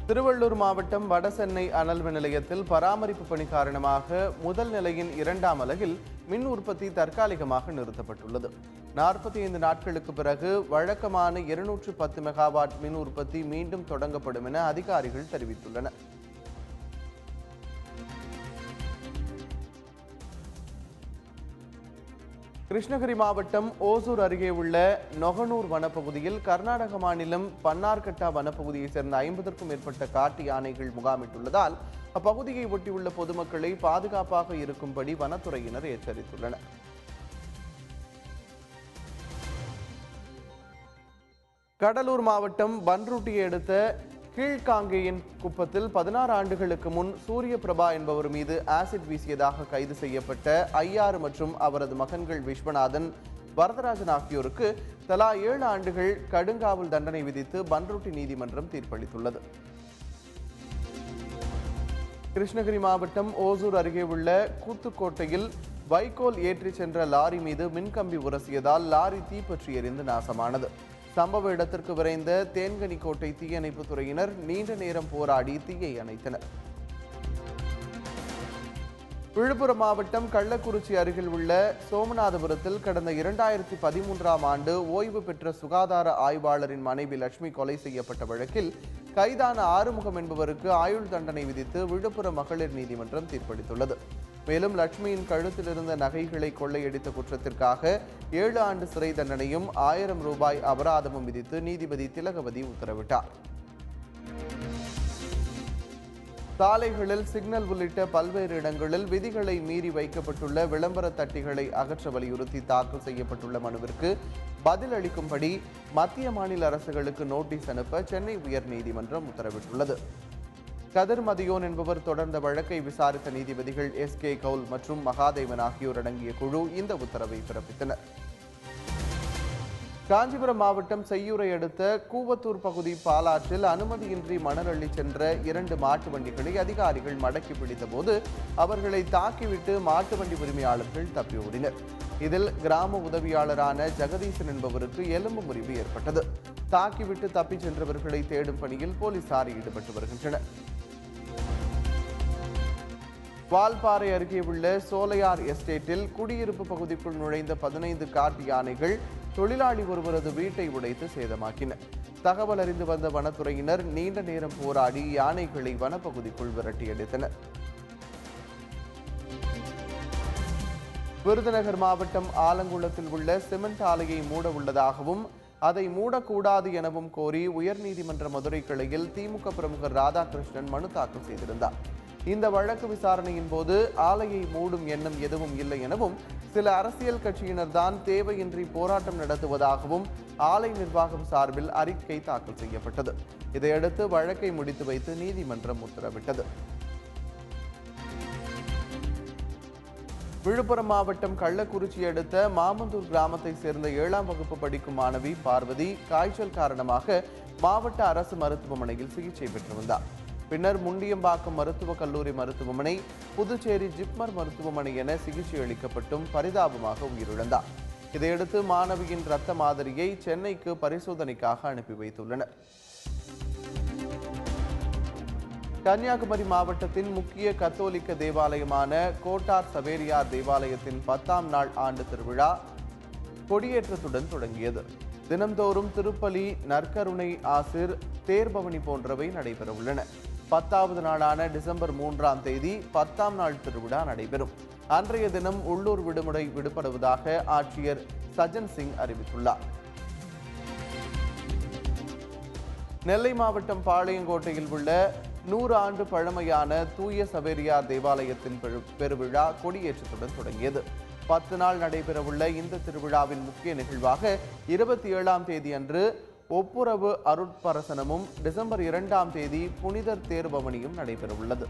திருவள்ளூர் மாவட்டம் வடசென்னை அனல் மின் நிலையத்தில் பராமரிப்பு பணி காரணமாக முதல் நிலையின் 2ஆம் அலகில் மின் உற்பத்தி தற்காலிகமாக நிறுத்தப்பட்டுள்ளது. 45 நாட்களுக்கு பிறகு வழக்கமான 210 மெகாவாட் மின் உற்பத்தி மீண்டும் தொடங்கப்படும் என அதிகாரிகள் தெரிவித்துள்ளனர். கிருஷ்ணகிரி மாவட்டம் ஓசூர் அருகே உள்ள நொகனூர் வனப்பகுதியில் கர்நாடக மாநிலம் பன்னார்கட்டா வனப்பகுதியைச் சேர்ந்த 50க்கும் மேற்பட்ட காட்டு யானைகள் முகாமிட்டுள்ளதால் அப்பகுதியை ஒட்டியுள்ள பொதுமக்களை பாதுகாப்பாக இருக்கும்படி வனத்துறையினர் எச்சரித்துள்ளனர். கடலூர் மாவட்டம் பன்ருட்டியை அடுத்த கீழ்காங்கேயன் குப்பத்தில் 16 ஆண்டுகளுக்கு முன் சூரிய பிரபா என்பவர் மீது ஆசிட் வீசியதாக கைது செய்யப்பட்ட ஐயாறு மற்றும் அவரது மகன்கள் விஸ்வநாதன், வரதராஜன் ஆகியோருக்கு தலா 7 ஆண்டுகள் கடுங்காவல் தண்டனை விதித்து பன்ருட்டி நீதிமன்றம் தீர்ப்பளித்துள்ளது. கிருஷ்ணகிரி மாவட்டம் ஓசூர் அருகே உள்ள கூத்துக்கோட்டையில் வைக்கோல் ஏற்றி சென்ற லாரி மீது மின்கம்பி உரசியதால் லாரி தீப்பற்றி எரிந்து நாசமானது. சம்பவ இடத்திற்கு விரைந்த தேன்கனிக்கோட்டை தீயணைப்புத் துறையினர் நீண்ட நேரம் போராடி தீயை அணைத்தனர். விழுப்புரம் மாவட்டம் கள்ளக்குறிச்சி அருகில் உள்ள சோமநாதபுரத்தில் கடந்த 2013ஆம் ஆண்டு ஓய்வு பெற்ற சுகாதார ஆய்வாளரின் மனைவி லட்சுமி கொலை செய்யப்பட்ட வழக்கில் கைதான ஆறுமுகம் என்பவருக்கு ஆயுள் தண்டனை விதித்து விழுப்புரம் மகளிர் நீதிமன்றம் தீர்ப்பளித்துள்ளது. மேலும் லட்சுமியின் கழுத்தில் இருந்த நகைகளை கொள்ளையடித்த குற்றத்திற்காக 7 ஆண்டு சிறை தண்டனையும் 1000 ரூபாய் அபராதமும் விதித்து நீதிபதி திலகவதி உத்தரவிட்டார். சாலைகளில் சிக்னல் உள்ளிட்ட பல்வேறு இடங்களில் விதிகளை மீறி வைக்கப்பட்டுள்ள விளம்பர தட்டிகளை அகற்ற வலியுறுத்தி தாக்கல் செய்யப்பட்டுள்ள மனுவிற்கு பதில் அளிக்கும்படி மத்திய மாநில அரசுகளுக்கு நோட்டீஸ் அனுப்ப சென்னை உயர்நீதிமன்றம் உத்தரவிட்டுள்ளது. கதிர் மதியோன் என்பவர் தொடர்ந்த வழக்கை விசாரித்த நீதிபதிகள் SK கவுல் மற்றும் மகாதேவன் ஆகியோர் அடங்கிய குழு இந்த உத்தரவை பிறப்பித்தனர். காஞ்சிபுரம் மாவட்டம் செய்யூரை அடுத்த கூவத்தூர் பகுதி பாலாற்றில் அனுமதியின்றி மணல் அள்ளி சென்ற 2 மாட்டு வண்டிகளை அதிகாரிகள் மடக்கி பிடித்த போது அவர்களை தாக்கிவிட்டு மாட்டு வண்டி உரிமையாளர்கள் தப்பி ஓடினர். இதில் கிராம உதவியாளரான ஜெகதீசன் என்பவருக்கு எலும்பு முறிவு ஏற்பட்டது. தாக்கிவிட்டு தப்பிச் சென்றவர்களை தேடும் பணியில் போலீசார் ஈடுபட்டு வருகின்றனர். வால்பாறை அருகே உள்ள சோலையார் எஸ்டேட்டில் குடியிருப்பு பகுதிக்குள் நுழைந்த 15 காட்டு யானைகள் தொழிலாளி ஒருவரது வீட்டை உடைத்து சேதமாக்கின. தகவல் அறிந்து வந்த வனத்துறையினர் நீண்ட நேரம் போராடி யானைகளை வனப்பகுதிக்குள் விரட்டியடித்தனர். விருதுநகர் மாவட்டம் ஆலங்குளத்தில் உள்ள சிமெண்ட் ஆலையை மூட உள்ளதாகவும் அதை மூடக்கூடாது எனவும் கோரி உயர்நீதிமன்ற மதுரை கிளையில் திமுக பிரமுகர் ராதாகிருஷ்ணன் மனு தாக்கல் செய்திருந்தார். இந்த வழக்கு விசாரணையின் போது ஆலையை மூடும் எண்ணம் எதுவும் இல்லை எனவும் சில அரசியல் கட்சியினர் தான் தேவையின்றி போராட்டம் நடத்துவதாகவும் ஆலை நிர்வாகம் சார்பில் அறிக்கை தாக்கல் செய்யப்பட்டது. இதையடுத்து வழக்கை முடித்து வைத்து நீதிமன்றம் உத்தரவிட்டது. விழுப்புரம் மாவட்டம் கள்ளக்குறிச்சி அடுத்த மாமந்தூர் கிராமத்தை சேர்ந்த 7ஆம் வகுப்பு படிக்கும் மாணவி பார்வதி காய்ச்சல் காரணமாக மாவட்ட அரசு மருத்துவமனையில் சிகிச்சை பெற்று வந்தார். பின்னர் முண்டியம்பாக்கம் மருத்துவக் கல்லூரி மருத்துவமனை, புதுச்சேரி ஜிப்மர் மருத்துவமனை என சிகிச்சை அளிக்கப்பட்டும் பரிதாபமாக உயிரிழந்தார். இதையடுத்து மாணவியின் இரத்த மாதிரியை சென்னைக்கு பரிசோதனைக்காக அனுப்பி வைத்துள்ளனர். கன்னியாகுமரி மாவட்டத்தின் முக்கிய கத்தோலிக்க தேவாலயமான கோட்டார் சவேரியார் தேவாலயத்தின் 10ஆம் நாள் ஆண்டு திருவிழா கொடியேற்றத்துடன் தொடங்கியது. தினம்தோறும் திருப்பலி, நற்கருணை ஆசிர், தேர்பவனி போன்றவை நடைபெறவுள்ளன. 10வது நாளான டிசம்பர் 3ஆம் தேதி 10ஆம் நாள் திருவிழா நடைபெறும். அன்றைய தினம் உள்ளூர் விடுமுறை விடுபடுவதாக ஆட்சியர் சஜன் சிங் அறிவித்துள்ளார். நெல்லை மாவட்டம் பாளையங்கோட்டையில் உள்ள 100 ஆண்டு பழமையான தூய சவேரியார் தேவாலயத்தின் பெருவிழா கொடியேற்றத்துடன் தொடங்கியது. 10 நாள் நடைபெறவுள்ள இந்த திருவிழாவின் முக்கிய நிகழ்வாக 27ஆம் தேதி அன்று ஒப்புரவு அருட்பரசனமும், டிசம்பர் 2ஆம் தேதி புனிதர் தேர்பவனியும் நடைபெறவுள்ளது.